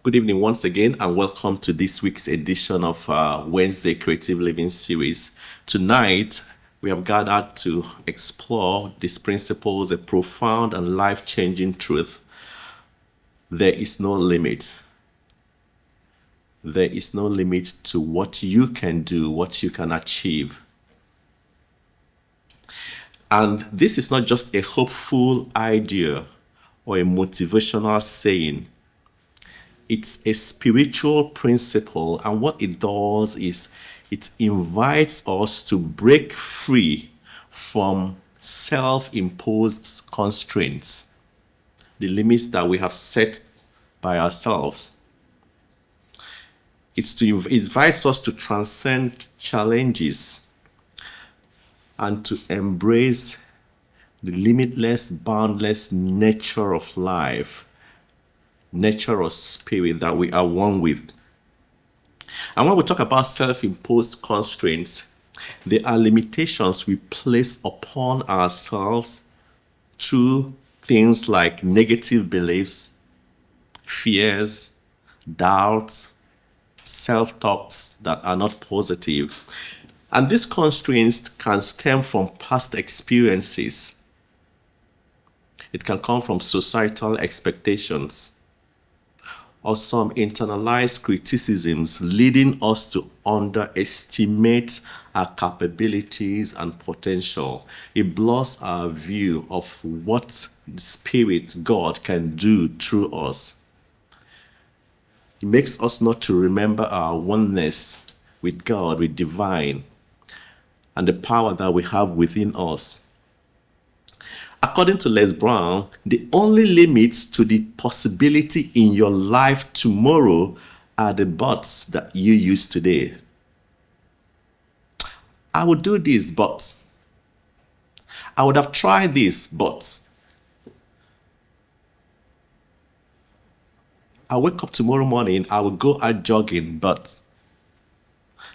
Good evening once again, and welcome to this week's edition of Wednesday Creative Living Series. Tonight, we have gathered to explore these principles, a profound and life-changing truth. There is no limit. There is no limit to what you can do, what you can achieve. And this is not just a hopeful idea or a motivational saying. It's a spiritual principle, and what it does is it invites us to break free from self-imposed constraints, the limits that we have set by ourselves. It invites us to transcend challenges and to embrace the limitless, boundless nature of life, nature or spirit that we are one with. And when we talk about self-imposed constraints, there are limitations we place upon ourselves through things like negative beliefs, fears, doubts, self-talks that are not positive. And these constraints can stem from past experiences. It can come from societal expectations, or some internalized criticisms leading us to underestimate our capabilities and potential. It blurs our view of what Spirit, God, can do through us. It makes us not to remember our oneness with God, with divine, and the power that we have within us. According to Les Brown, the only limits to the possibility in your life tomorrow are the buts that you use today. I would do this, but I would have tried this, but I wake up tomorrow morning, I will go out jogging, but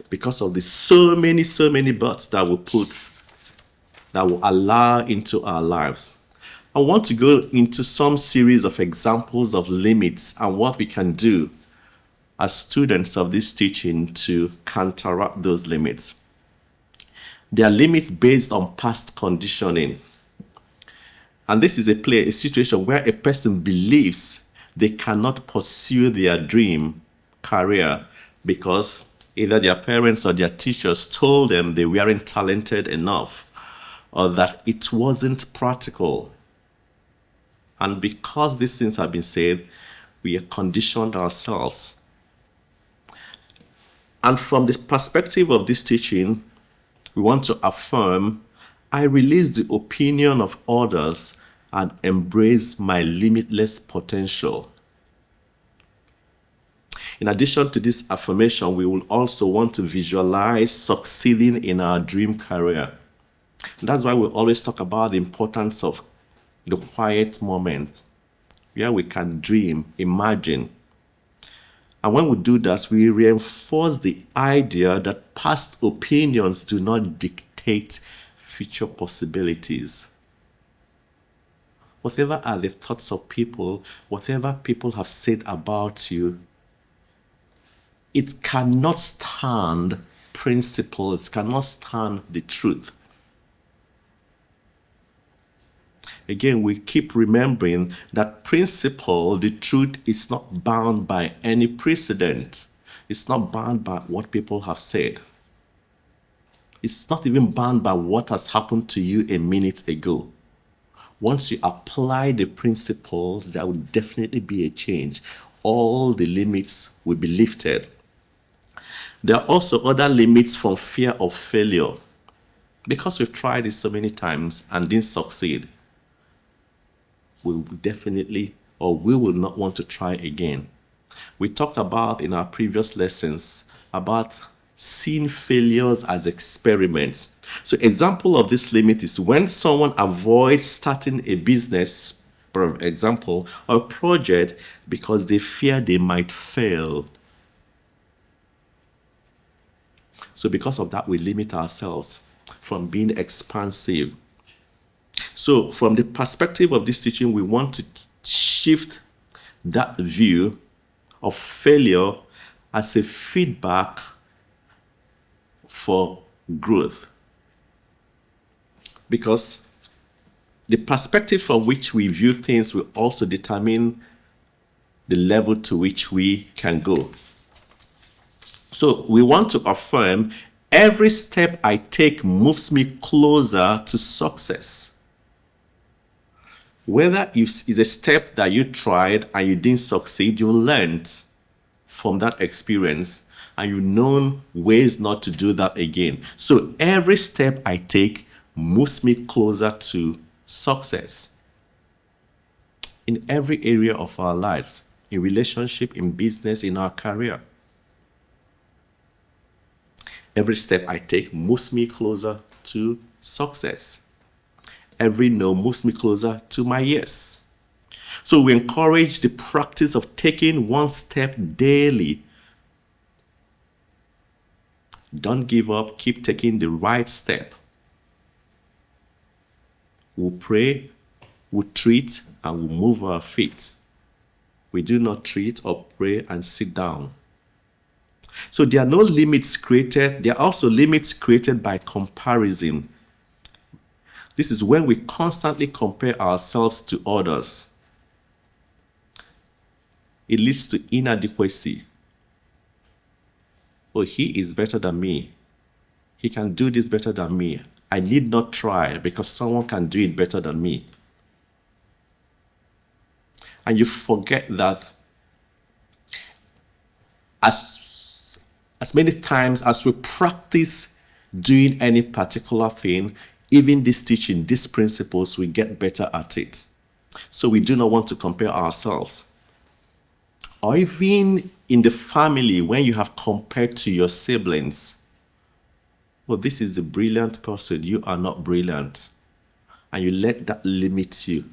because of the so many buts that will allow into our lives. I want to go into some series of examples of limits and what we can do as students of this teaching to counteract those limits. There are limits based on past conditioning. And this is a situation where a person believes they cannot pursue their dream career because either their parents or their teachers told them they weren't talented enough, or that it wasn't practical. And because these things have been said, we have conditioned ourselves. And from the perspective of this teaching, we want to affirm, I release the opinion of others and embrace my limitless potential. In addition to this affirmation, we will also want to visualize succeeding in our dream career. That's why we always talk about the importance of the quiet moment where we can dream, imagine. And when we do that, we reinforce the idea that past opinions do not dictate future possibilities. Whatever are the thoughts of people, whatever people have said about you, it cannot stand principles, cannot stand the truth. Again, we keep remembering that principle, the truth, is not bound by any precedent. It's not bound by what people have said. It's not even bound by what has happened to you a minute ago. Once you apply the principles, there will definitely be a change. All the limits will be lifted. There are also other limits from fear of failure. Because we've tried it so many times and didn't succeed, we will not want to try again. We talked about in our previous lessons about seeing failures as experiments. So example of this limit is when someone avoids starting a business, for example, or a project because they fear they might fail. So because of that, we limit ourselves from being expansive. So from the perspective of this teaching, we want to shift that view of failure as a feedback for growth. Because the perspective from which we view things will also determine the level to which we can go. So we want to affirm every step I take moves me closer to success. Whether it's a step that you tried and you didn't succeed, you learned from that experience and you know ways not to do that again. So every step I take moves me closer to success in every area of our lives, in relationship, in business, in our career. Every step I take moves me closer to success. Every no moves me closer to my yes. So we encourage the practice of taking one step daily. Don't give up, keep taking the right step. We'll pray, we'll treat, and we'll move our feet. We do not treat or pray and sit down. So there are no limits created. There are also limits created by comparison. This is when we constantly compare ourselves to others. It leads to inadequacy. Oh, he is better than me. He can do this better than me. I need not try because someone can do it better than me. And you forget that as many times as we practice doing any particular thing, even this teaching, these principles, we get better at it. So we do not want to compare ourselves. Or even in the family, when you have compared to your siblings, well, this is the brilliant person, you are not brilliant. And you let that limit you.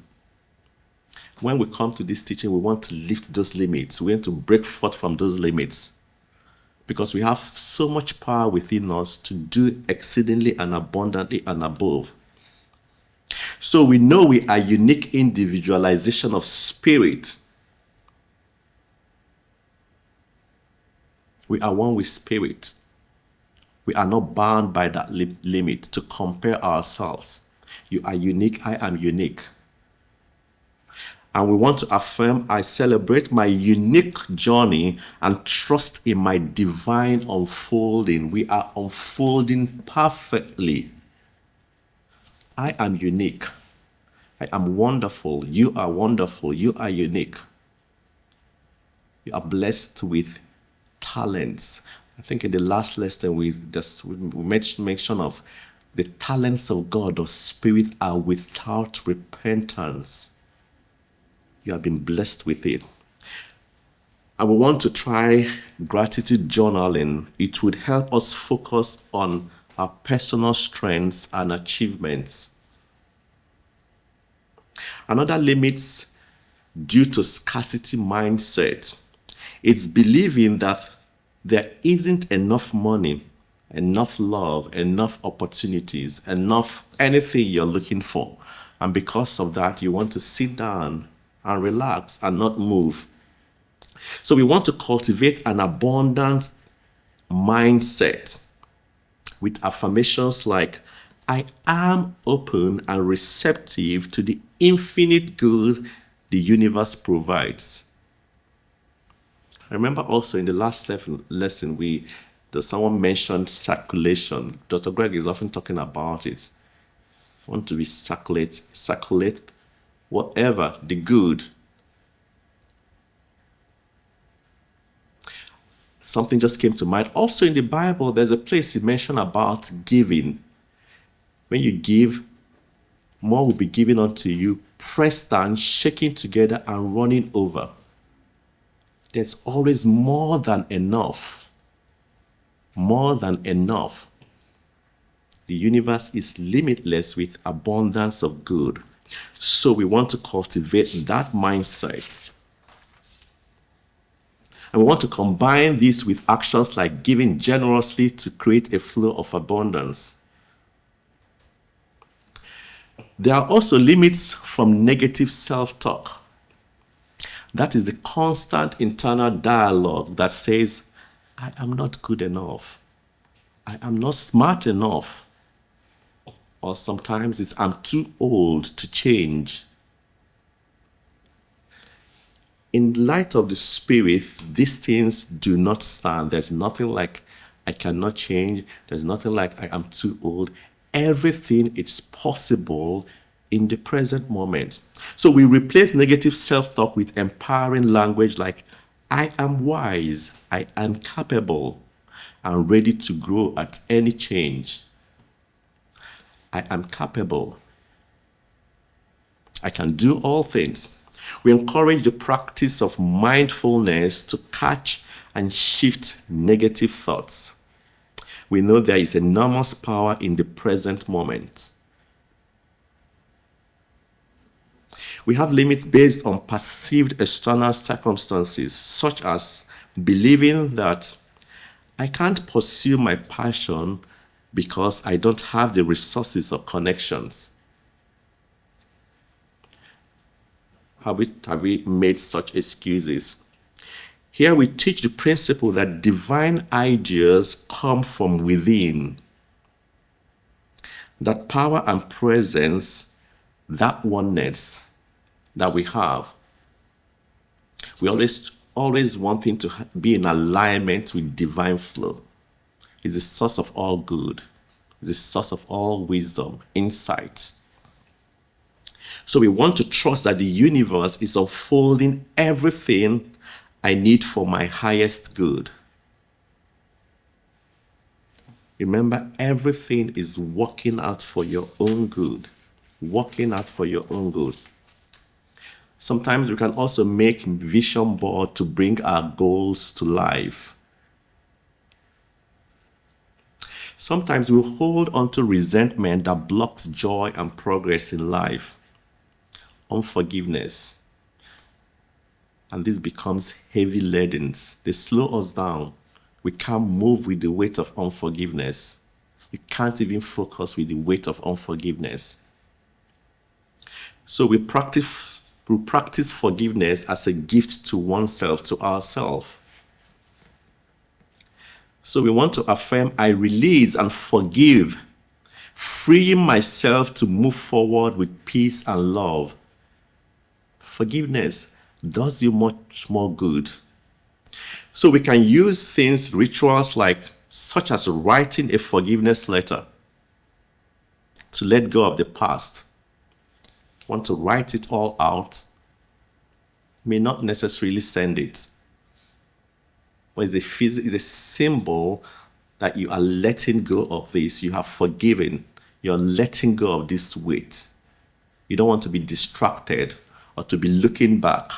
When we come to this teaching, we want to lift those limits. We want to break forth from those limits. Because we have so much power within us to do exceedingly and abundantly and above. So we know we are unique individualization of spirit. We are one with spirit. We are not bound by that limit to compare ourselves. You are unique, I am unique. And we want to affirm, I celebrate my unique journey and trust in my divine unfolding. We are unfolding perfectly. I am unique. I am wonderful. You are wonderful. You are unique. You are blessed with talents. I think in the last lesson we made mention of the talents of God or spirit are without repentance. You have been blessed with it. And we want to try gratitude journaling. It would help us focus on our personal strengths and achievements. Another limit due to scarcity mindset. It's believing that there isn't enough money, enough love, enough opportunities, enough anything you're looking for. And because of that, you want to sit down and relax and not move. So we want to cultivate an abundant mindset with affirmations like, I am open and receptive to the infinite good the universe provides. I remember also in the last lesson, someone mentioned circulation. Dr. Greg is often talking about it. I want to circulate whatever, the good. Something just came to mind. Also in the Bible, there's a place it mentioned about giving. When you give, more will be given unto you, pressed down, shaking together, and running over. There's always more than enough. More than enough. The universe is limitless with abundance of good. So we want to cultivate that mindset. And we want to combine this with actions like giving generously to create a flow of abundance. There are also limits from negative self-talk. That is the constant internal dialogue that says, I am not good enough. I am not smart enough. Or sometimes it's, I'm too old to change. In light of the Spirit, these things do not stand. There's nothing like I cannot change. There's nothing like I am too old. Everything is possible in the present moment. So we replace negative self-talk with empowering language like, I am wise, I am capable, and ready to grow at any change. I am capable. I can do all things. We encourage the practice of mindfulness to catch and shift negative thoughts. We know there is enormous power in the present moment. We have limits based on perceived external circumstances, such as believing that I can't pursue my passion because I don't have the resources or connections. Have we made such excuses? Here we teach the principle that divine ideas come from within. That power and presence, that oneness that we have, we always want things to be in alignment with divine flow. It's the source of all good. It's the source of all wisdom, insight. So we want to trust that the universe is unfolding everything I need for my highest good. Remember, everything is working out for your own good. Working out for your own good. Sometimes we can also make vision board to bring our goals to life. Sometimes we hold on to resentment that blocks joy and progress in life. Unforgiveness. And this becomes heavy laden. They slow us down. We can't move with the weight of unforgiveness. You can't even focus with the weight of unforgiveness. So we practice forgiveness as a gift to oneself, to ourselves. So we want to affirm, I release and forgive, freeing myself to move forward with peace and love. Forgiveness does you much more good. So we can use things, rituals such as writing a forgiveness letter to let go of the past. Want to write it all out, may not necessarily send it, but it's a symbol that you are letting go of this. You have forgiven. You're letting go of this weight. You don't want to be distracted or to be looking back.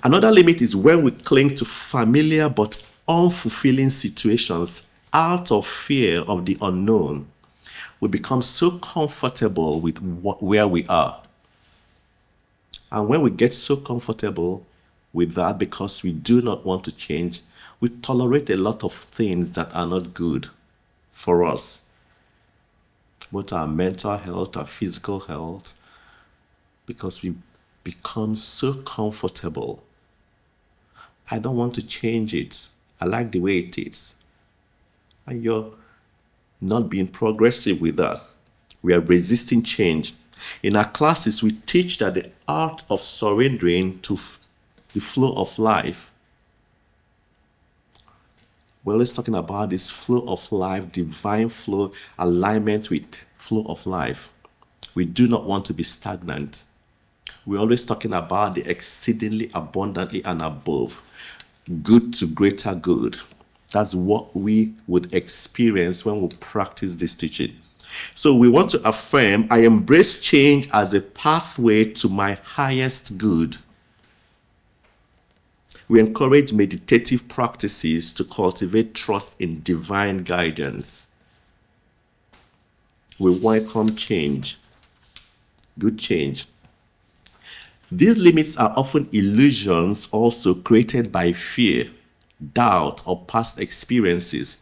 Another limit is when we cling to familiar but unfulfilling situations out of fear of the unknown. We become so comfortable with where we are. And when we get so comfortable with that because we do not want to change, we tolerate a lot of things that are not good for us. Both our mental health, our physical health, because we become so comfortable. I don't want to change it. I like the way it is. And you're not being progressive with that. We are resisting change. In our classes, we teach that the art of surrendering to the flow of life. We're always talking about this flow of life, divine flow, alignment with flow of life. We do not want to be stagnant. We're always talking about the exceedingly abundantly and above, good to greater good. That's what we would experience when we practice this teaching. So we want to affirm, I embrace change as a pathway to my highest good. We encourage meditative practices to cultivate trust in divine guidance. We welcome change, good change. These limits are often illusions also created by fear, doubt, or past experiences.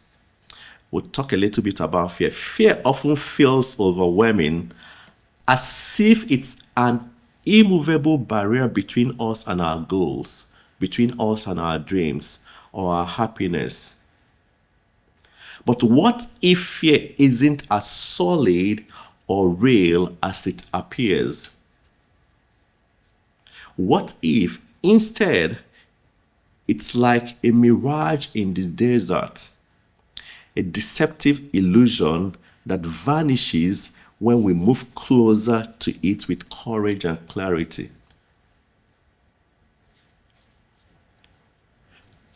We'll talk a little bit about fear. Fear often feels overwhelming, as if it's an immovable barrier between us and our goals, between us and our dreams or our happiness. But what if fear isn't as solid or real as it appears? What if instead it's like a mirage in the desert, a deceptive illusion that vanishes when we move closer to it with courage and clarity?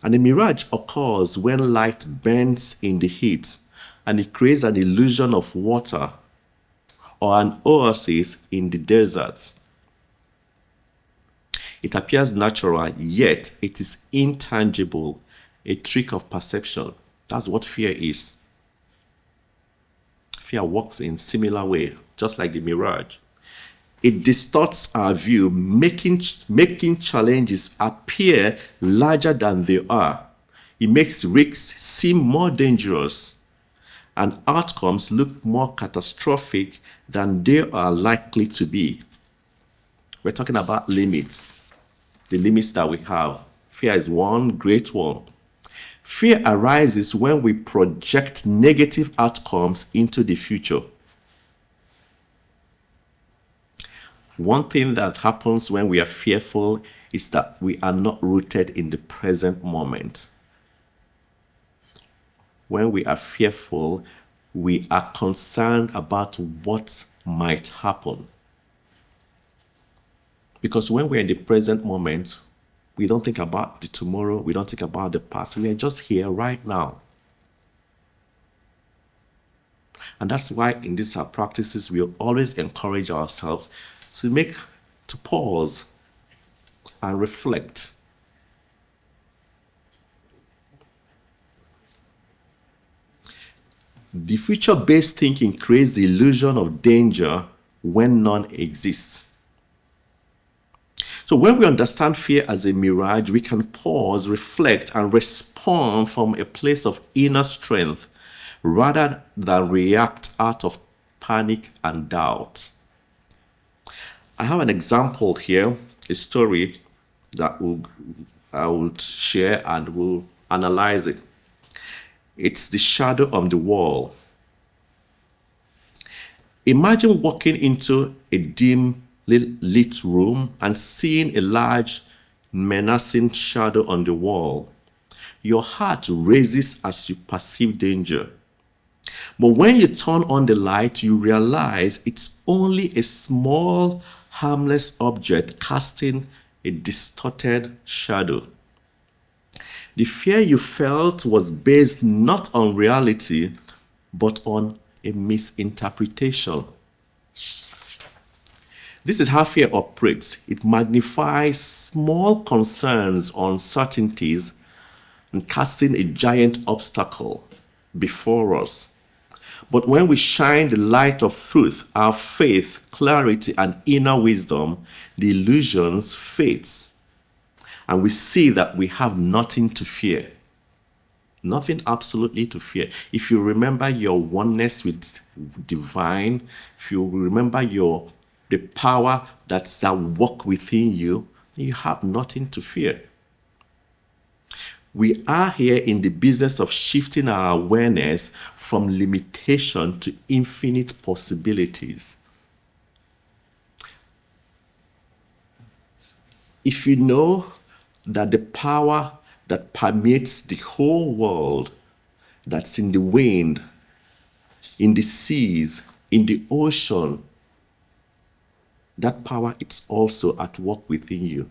And a mirage occurs when light burns in the heat and it creates an illusion of water or an oasis in the desert. It appears natural, yet it is intangible, a trick of perception. That's what fear is. Fear works in similar way, just like the mirage. It distorts our view, making challenges appear larger than they are. It makes risks seem more dangerous, and outcomes look more catastrophic than they are likely to be. We're talking about limits, the limits that we have. Fear is one great one. Fear arises when we project negative outcomes into the future. One thing that happens when we are fearful is that we are not rooted in the present moment. When we are fearful, we are concerned about what might happen. Because when we're in the present moment, we don't think about the tomorrow, we don't think about the past. We are just here right now. And that's why in these practices, we always encourage ourselves to pause and reflect. The future-based thinking creates the illusion of danger when none exists. So when we understand fear as a mirage, we can pause, reflect, and respond from a place of inner strength rather than react out of panic and doubt. I have an example here, a story that I will share and we'll analyze it. It's the shadow on the wall. Imagine walking into a dim lit room and seeing a large menacing shadow on the wall. Your heart races as you perceive danger. But when you turn on the light, you realize it's only a small, harmless object casting a distorted shadow. The fear you felt was based not on reality, but on a misinterpretation. This is how fear operates. It magnifies small concerns, uncertainties, and casting a giant obstacle before us. But when we shine the light of truth, our faith, clarity, and inner wisdom, the illusions fades. And we see that we have nothing to fear. Nothing absolutely to fear. If you remember your oneness with divine, if you remember the power that's at work within you, you have nothing to fear. We are here in the business of shifting our awareness from limitation to infinite possibilities. If you know that the power that permeates the whole world, that's in the wind, in the seas, in the ocean, that power is also at work within you.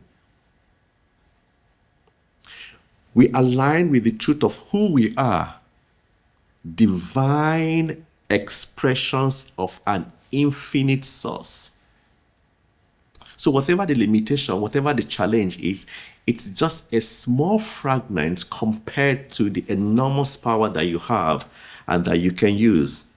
We align with the truth of who we are, divine expressions of an infinite source. So whatever the limitation, whatever the challenge is, it's just a small fragment compared to the enormous power that you have and that you can use.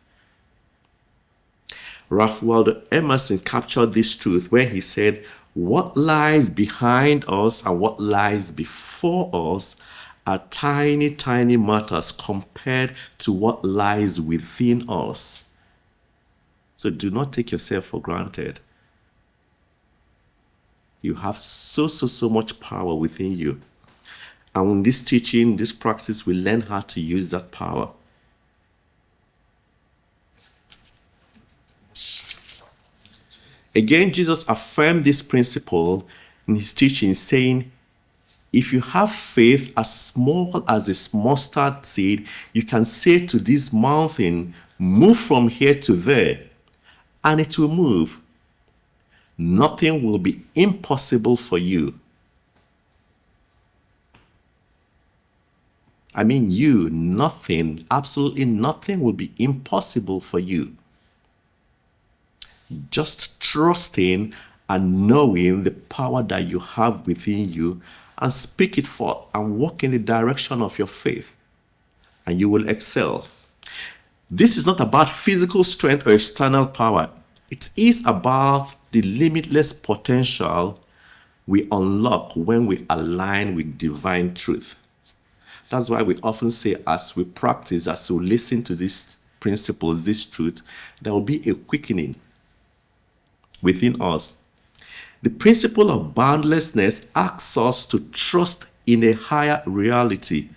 Rev Wade Adkisson captured this truth when he said, "What lies behind us and what lies before us are tiny, tiny matters compared to what lies within us." So do not take yourself for granted. You have so much power within you. And in this teaching, this practice, we learn how to use that power. Again, Jesus affirmed this principle in his teaching, saying, if you have faith as small as a mustard seed, you can say to this mountain, move from here to there, and it will move. Nothing will be impossible for you. I mean, nothing, absolutely nothing will be impossible for you. Just trusting and knowing the power that you have within you, and speak it forth and walk in the direction of your faith, and you will excel. This is not about physical strength or external power. It is about the limitless potential we unlock when we align with divine truth. That's why we often say, as we practice, as we listen to these principles, this truth, there will be a quickening within us. The principle of boundlessness asks us to trust in a higher reality,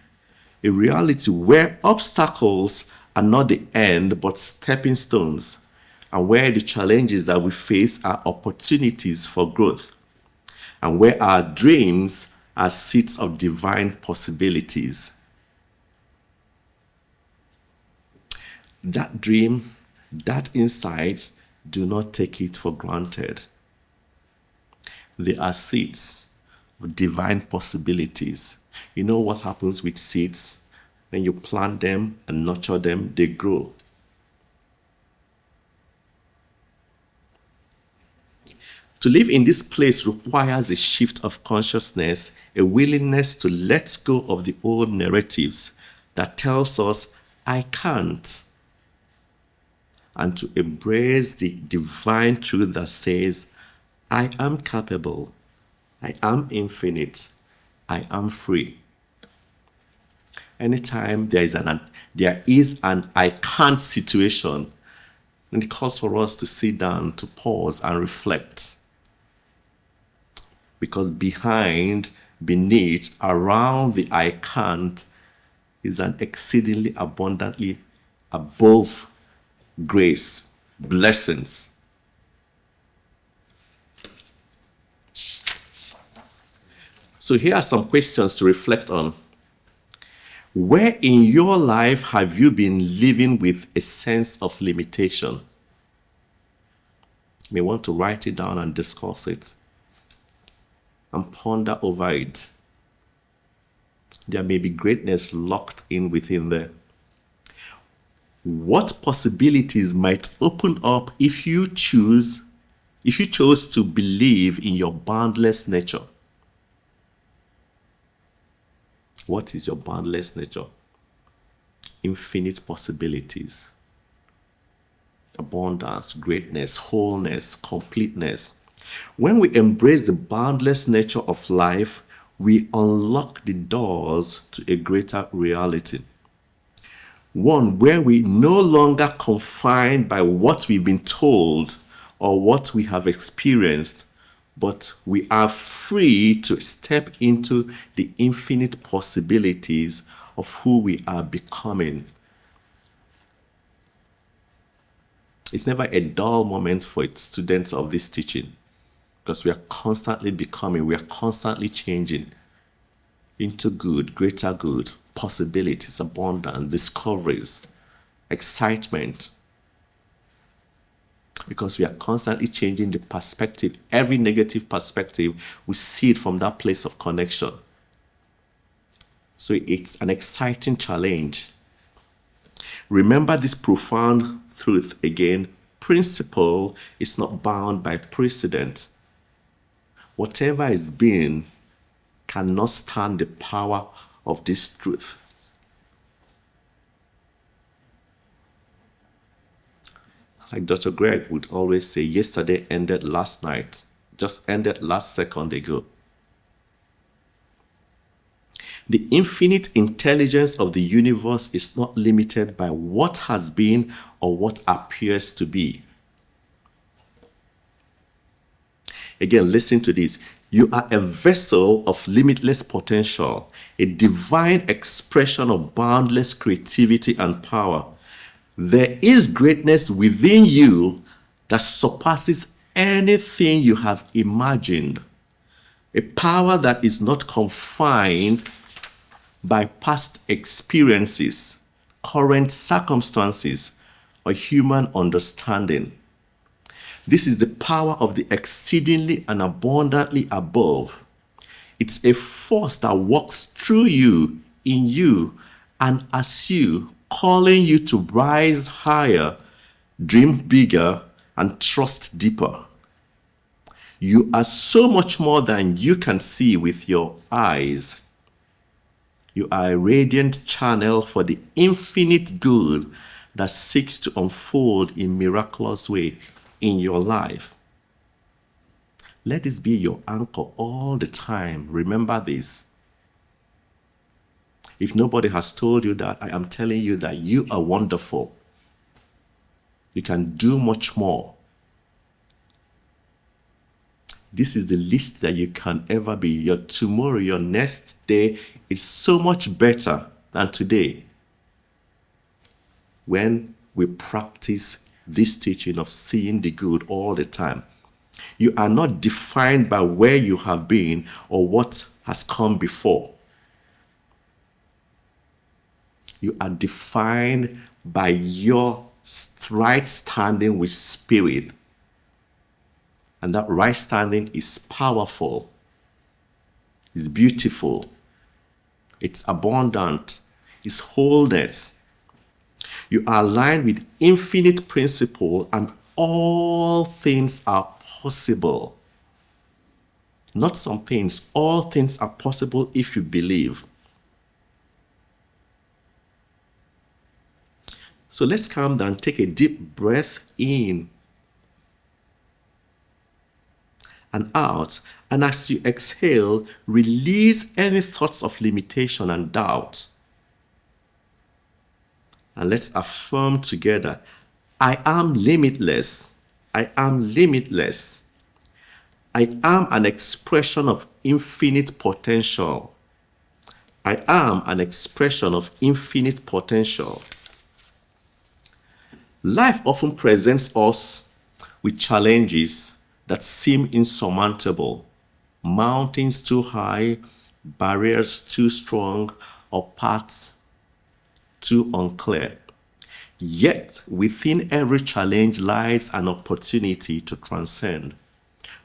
a reality where obstacles are not the end but stepping stones, and where the challenges that we face are opportunities for growth, and where our dreams are seeds of divine possibilities. That dream, that insight, do not take it for granted. They are seeds of divine possibilities. You know what happens with seeds? When you plant them and nurture them, they grow. To live in this place requires a shift of consciousness, a willingness to let go of the old narratives that tells us, I can't, and to embrace the divine truth that says, I am capable, I am infinite, I am free. Anytime there is an I can't situation, and it calls for us to sit down, to pause and reflect. Because beneath, around the I can't is an exceedingly abundantly above grace, blessings. So here are some questions to reflect on. Where in your life have you been living with a sense of limitation? You may want to write it down and discuss it and ponder over it. There may be greatness locked in within there. What possibilities might open up if you chose to believe in your boundless nature? What is your boundless nature? Infinite possibilities, abundance, greatness, wholeness, completeness. When we embrace the boundless nature of life, we unlock the doors to a greater reality. One where we no longer confined by what we've been told or what we have experienced, but we are free to step into the infinite possibilities of who we are becoming. It's never a dull moment for students of this teaching, because we are constantly becoming, we are constantly changing into good, greater good, possibilities, abundance, discoveries, excitement. Because we are constantly changing the perspective. Every negative perspective, we see it from that place of connection. So it's an exciting challenge. Remember this profound truth again. Principle is not bound by precedent. Whatever is being cannot stand the power of this truth. Like Dr. Greg would always say, yesterday ended last night, just ended last second ago. The infinite intelligence of the universe is not limited by what has been or what appears to be. Again, listen to this. You are a vessel of limitless potential, a divine expression of boundless creativity and power. There is greatness within you that surpasses anything you have imagined. A power that is not confined by past experiences, current circumstances, or human understanding. This is the power of the exceedingly and abundantly above. It's a force that works through you, in you, and as you, calling you to rise higher, dream bigger, and trust deeper. You are so much more than you can see with your eyes. You are a radiant channel for the infinite good that seeks to unfold in miraculous way in your life. Let this be your anchor all the time. Remember this. If nobody has told you that, I am telling you that you are wonderful. You can do much more. This is the least that you can ever be. Your tomorrow, your next day is so much better than today. When we practice this teaching of seeing the good all the time, you are not defined by where you have been or what has come before. You are defined by your right standing with Spirit. And that right standing is powerful, it's beautiful, it's abundant, it's wholeness. You are aligned with infinite principle, and all things are possible. Not some things, all things are possible if you believe. So let's calm down, take a deep breath in and out. And as you exhale, release any thoughts of limitation and doubt. And let's affirm together, I am limitless. I am limitless. I am an expression of infinite potential. I am an expression of infinite potential. Life often presents us with challenges that seem insurmountable, mountains too high, barriers too strong, or paths too unclear. Yet, within every challenge lies an opportunity to transcend,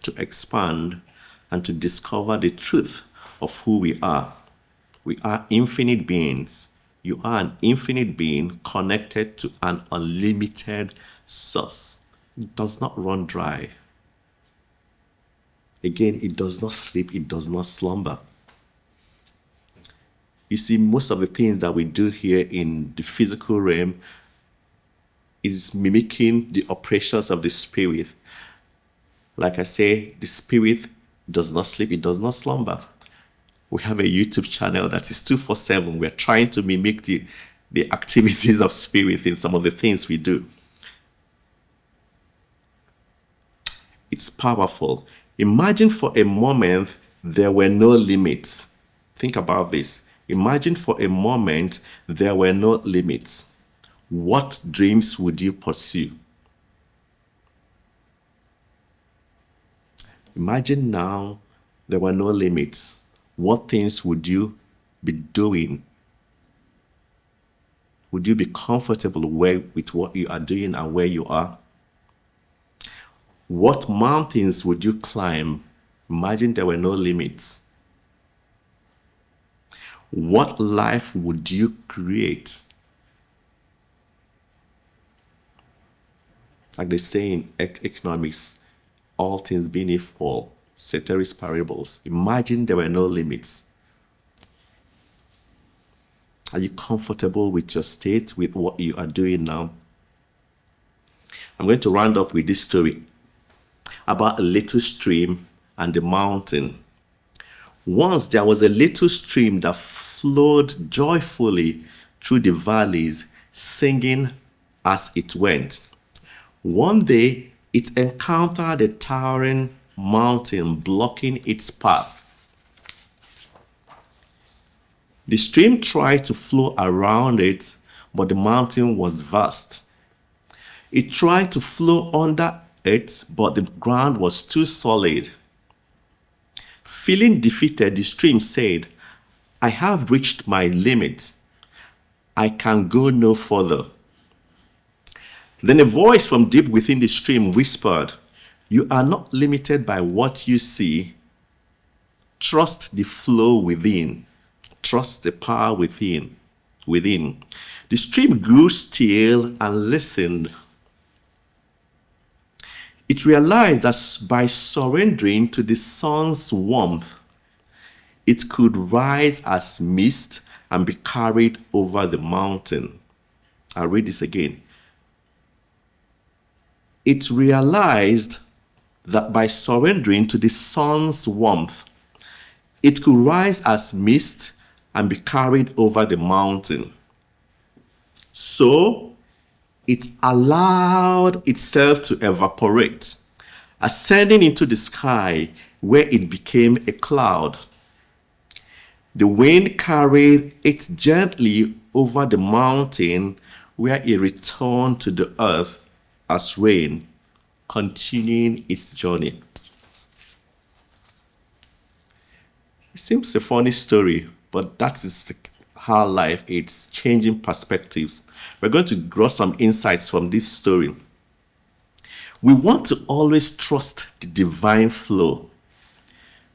to expand, and to discover the truth of who we are. We are infinite beings. You are an infinite being connected to an unlimited source. It does not run dry. Again, it does not sleep, it does not slumber. You see, most of the things that we do here in the physical realm is mimicking the operations of the spirit. Like I say, the spirit does not sleep, it does not slumber. We have a YouTube channel that is 247. We're trying to mimic the activities of spirit in some of the things we do. It's powerful. Imagine for a moment there were no limits. Think about this. Imagine for a moment there were no limits. What dreams would you pursue? Imagine now there were no limits. What things would you be doing? Would you be comfortable with what you are doing and where you are? What mountains would you climb? Imagine there were no limits. What life would you create? Like they say in economics, all things being equal, ceteris paribus. Imagine there were no limits. Are you comfortable with your state, with what you are doing now? I'm going to round up with this story about a little stream and the mountain. Once there was a little stream that flowed joyfully through the valleys, singing as it went. One day, it encountered a towering mountain blocking its path. The stream tried to flow around it, but the mountain was vast. It tried to flow under it, but the ground was too solid. Feeling defeated, the stream said, "I have reached my limit. I can go no further." Then a voice from deep within the stream whispered, "You are not limited by what you see. Trust the flow within. Trust the power within." The stream grew still and listened. It realized that by surrendering to the sun's warmth, it could rise as mist and be carried over the mountain. I'll read this again. It realized that by surrendering to the sun's warmth, it could rise as mist and be carried over the mountain. So it allowed itself to evaporate, ascending into the sky where it became a cloud. The wind carried it gently over the mountain where it returned to the earth as rain, continuing its journey. It seems a funny story, but that is how life is, changing perspectives. We're going to draw some insights from this story. We want to always trust the divine flow.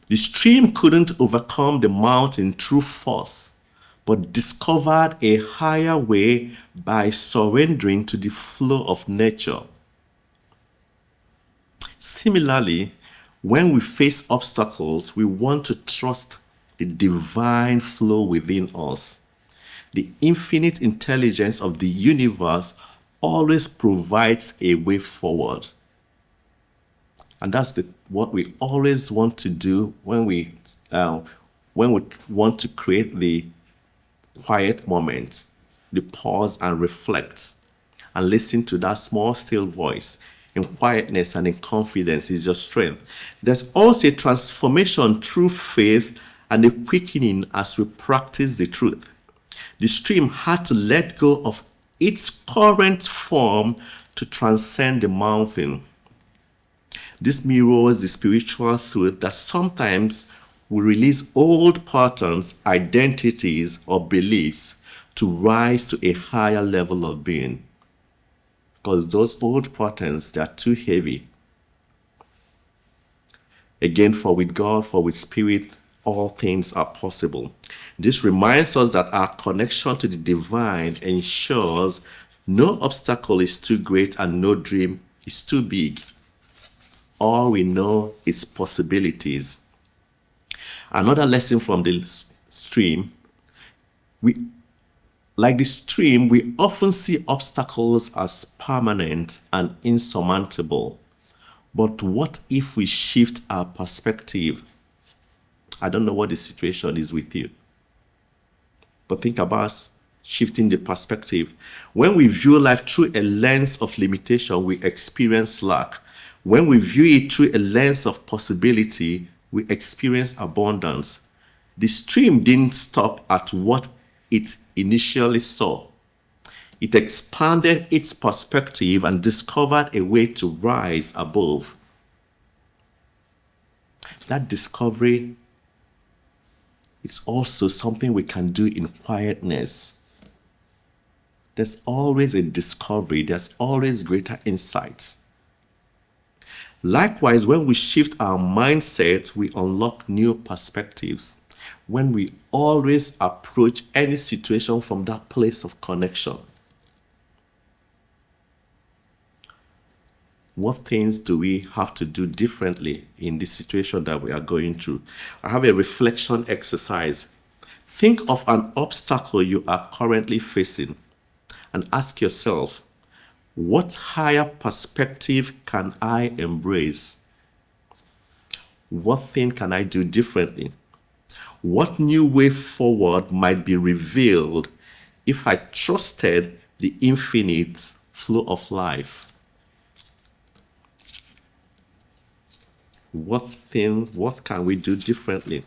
The stream couldn't overcome the mountain through force, but discovered a higher way by surrendering to the flow of nature. Similarly, when we face obstacles, we want to trust the divine flow within us. The infinite intelligence of the universe always provides a way forward. And that's what we always want to do when we want to create the quiet moment, the pause and reflect and listen to that small, still voice. In quietness and in confidence is your strength. There's also a transformation through faith and a quickening as we practice the truth. The stream had to let go of its current form to transcend the mountain. This mirrors the spiritual truth that sometimes we release old patterns, identities, or beliefs to rise to a higher level of being. Because those old patterns, they are too heavy. Again, for with God, for with Spirit, all things are possible. This reminds us that our connection to the divine ensures no obstacle is too great and no dream is too big. All we know is possibilities. Another lesson from the stream, like the stream, we often see obstacles as permanent and insurmountable. But what if we shift our perspective? I don't know what the situation is with you, but think about shifting the perspective. When we view life through a lens of limitation, we experience lack. When we view it through a lens of possibility, we experience abundance. The stream didn't stop at what it initially saw. It expanded its perspective and discovered a way to rise above. That discovery is also something we can do in quietness. There's always a discovery, there's always greater insights. Likewise, when we shift our mindset, we unlock new perspectives. When we always approach any situation from that place of connection. What things do we have to do differently in this situation that we are going through? I have a reflection exercise. Think of an obstacle you are currently facing and ask yourself, what higher perspective can I embrace? What thing can I do differently? What new way forward might be revealed if I trusted the infinite flow of life? What can we do differently?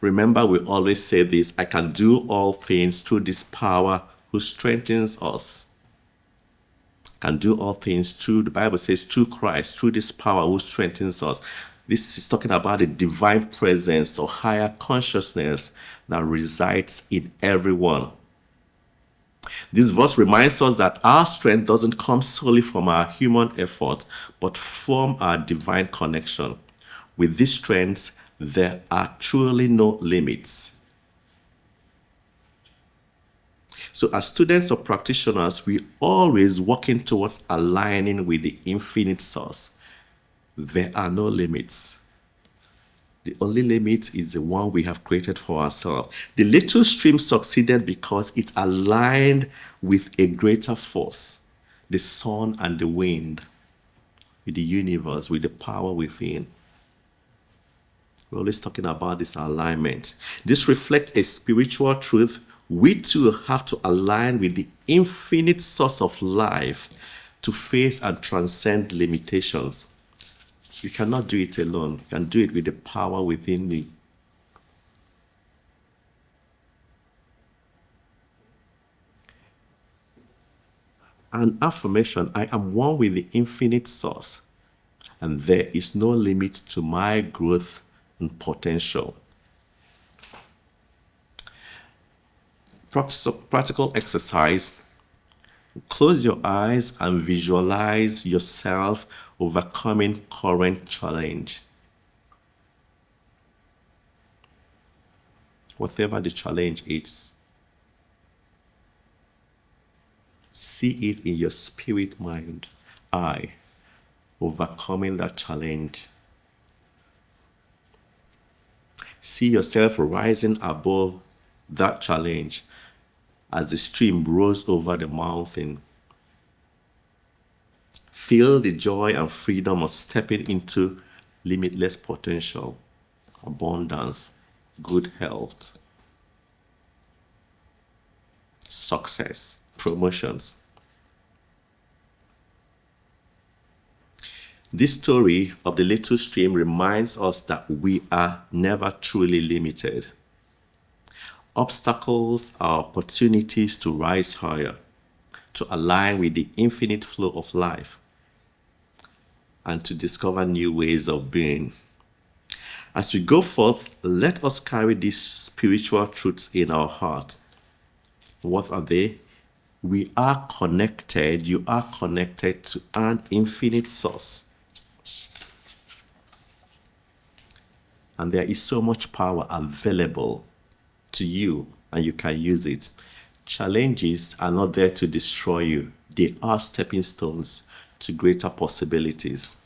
Remember, we always say this: I can do all things through this power who strengthens us. Can do all things through, the Bible says, through Christ, through this power who strengthens us. This is talking about a divine presence or higher consciousness that resides in everyone. This verse reminds us that our strength doesn't come solely from our human effort, but from our divine connection. With this strength, there are truly no limits. So as students or practitioners, we always working towards aligning with the infinite source. There are no limits. The only limit is the one we have created for ourselves. The little stream succeeded because it aligned with a greater force, the sun and the wind, with the universe, with the power within. We're always talking about this alignment. This reflects a spiritual truth. We too have to align with the infinite source of life to face and transcend limitations. You cannot do it alone. You can do it with the power within you. An affirmation: I am one with the infinite source, and there is no limit to my growth and potential. Practical exercise. Close your eyes and visualize yourself overcoming current challenge. Whatever the challenge is, see it in your spirit mind eye, overcoming that challenge. See yourself rising above that challenge as the stream rolls over the mountain. Feel the joy and freedom of stepping into limitless potential, abundance, good health, success, promotions. This story of the little stream reminds us that we are never truly limited. Obstacles are opportunities to rise higher, to align with the infinite flow of life, and to discover new ways of being. As we go forth, let us carry these spiritual truths in our heart. What are they? We are connected, you are connected to an infinite source. And there is so much power available to you, and you can use it. Challenges are not there to destroy you. They are stepping stones to greater possibilities.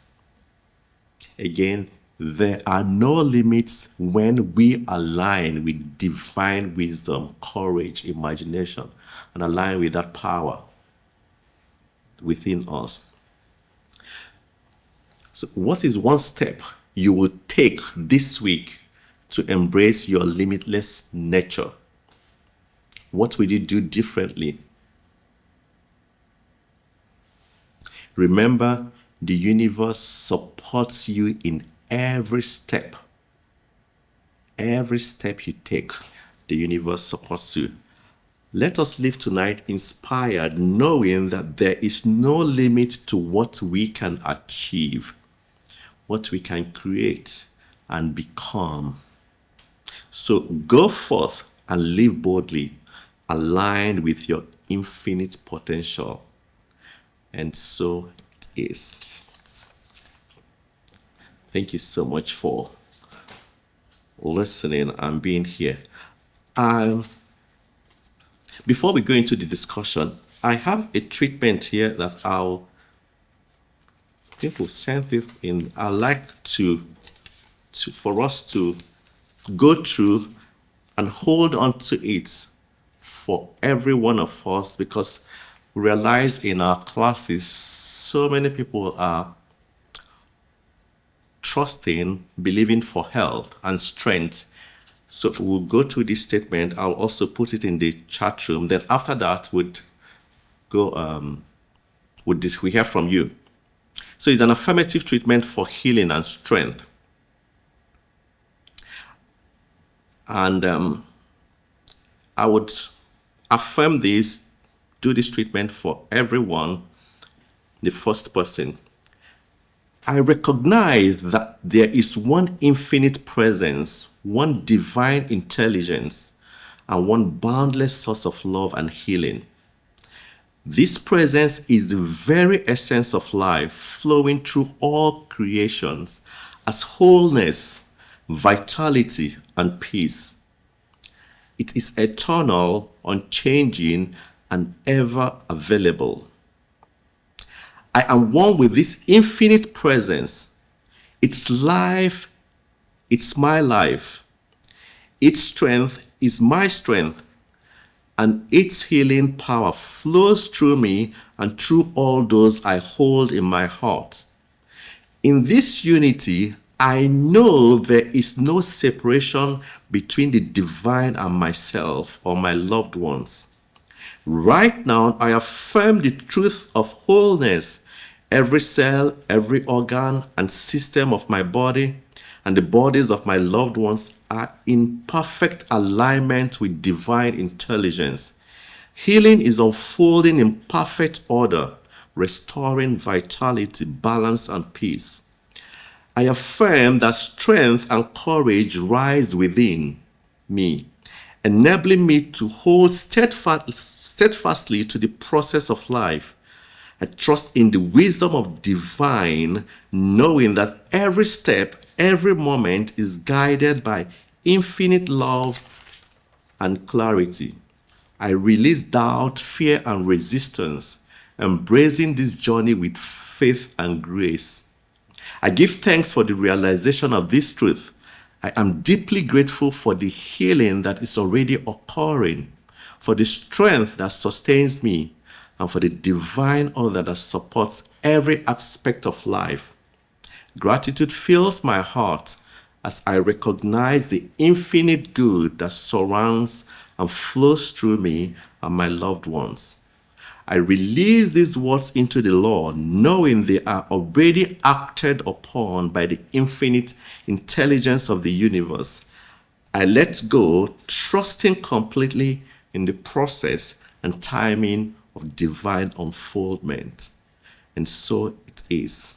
Again, there are no limits when we align with divine wisdom, courage, imagination, and align with that power within us. So what is one step you will take this week to embrace your limitless nature? What will you do differently? Remember, the universe supports you in every step. Every step you take, the universe supports you. Let us live tonight inspired, knowing that there is no limit to what we can achieve, what we can create and become. So go forth and live boldly, aligned with your infinite potential. And so it is. Thank you so much for listening and being here. Before we go into the discussion, I have a treatment here that I think we'll send it in. I'd like to for us to go through and hold on to it for every one of us, because we realize in our classes so many people are trusting, believing for health and strength. So we'll go through this statement. I'll also put it in the chat room. Then after that, we hear from you. So it's an affirmative treatment for healing and strength. And I would affirm this, do this treatment for everyone. The first person. I recognize that there is one infinite presence, one divine intelligence, and one boundless source of love and healing. This presence is the very essence of life, flowing through all creations as wholeness, vitality, and peace. It is eternal, unchanging, and ever available. I am one with this infinite presence. Its life, it's my life. Its strength is my strength. And its healing power flows through me and through all those I hold in my heart. In this unity, I know there is no separation between the divine and myself or my loved ones. Right now, I affirm the truth of wholeness. Every cell, every organ and system of my body and the bodies of my loved ones are in perfect alignment with divine intelligence. Healing is unfolding in perfect order, restoring vitality, balance, and peace. I affirm that strength and courage rise within me, enabling me to hold steadfastly to the process of life. I trust in the wisdom of divine, knowing that every step, every moment is guided by infinite love and clarity. I release doubt, fear, and resistance, embracing this journey with faith and grace. I give thanks for the realization of this truth. I am deeply grateful for the healing that is already occurring, for the strength that sustains me, and for the divine order that supports every aspect of life. Gratitude fills my heart as I recognize the infinite good that surrounds and flows through me and my loved ones. I release these words into the Lord, knowing they are already acted upon by the infinite intelligence of the universe. I let go, trusting completely in the process and timing of divine unfoldment. And so it is.